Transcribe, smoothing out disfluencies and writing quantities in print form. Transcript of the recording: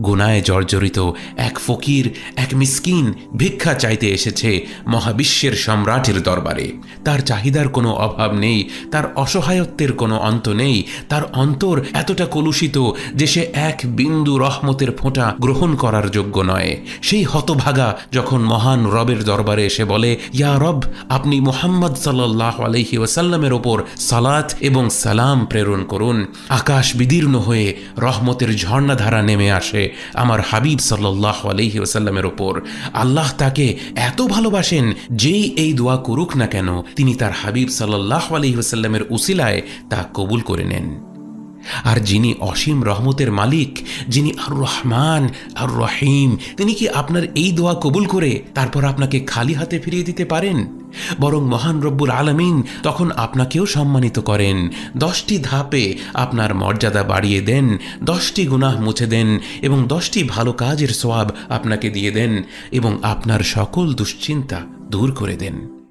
গুনায় জর্জরিত এক ফকির, এক মিসকিন ভিক্ষা চাইতে এসেছে মহাবিশ্বের সম্রাটের দরবারে। তার চাহিদার কোনো অভাব নেই, তার অসহায়ত্বের কোনো অন্ত নেই, তার অন্তর এতটা কলুষিত যে সে এক বিন্দু রহমতের ফোঁটা গ্রহণ করার যোগ্য নয়। সেই হতভাগা যখন মহান রবের দরবারে এসে বলে, ইয়া রব, আপনি মুহাম্মদ সাল্লাল্লাহু আলাইহি ওয়াসাল্লামের ওপর সালাত এবং সালাম প্রেরণ করুন, আকাশ বিদীর্ণ হয়ে রহমতের ঝর্ণাধারা নেমে আসে আমার হাবিব সাল্লাল্লাহু আলাইহি ওয়াসাল্লামের ওপর। আল্লাহ তাকে এত ভালোবাসেন, যেই এই দোয়া করুক না কেন তিনি তার হাবিব সাল্লাল্লাহু আলাইহি ওয়াসাল্লামের উসিলায় তা কবুল করে নেন। আর যিনি অসীম রহমতের মালিক, যিনি আর রহমান আর রহিম, তিনি কি আপনার এই দোয়া কবুল করে তারপর আপনাকে খালি হাতে ফিরিয়ে দিতে পারেন? বরং মহান রব্বুল আলামিন তখন আপনাকেও সম্মানিত করেন, 10টি ধাপে আপনার মর্যাদা বাড়িয়ে দেন, 10টি গুনাহ মুছে দেন এবং 10টি ভালো কাজের সওয়াব আপনাকে দিয়ে দেন এবং আপনার সকল দুশ্চিন্তা দূর করে দেন।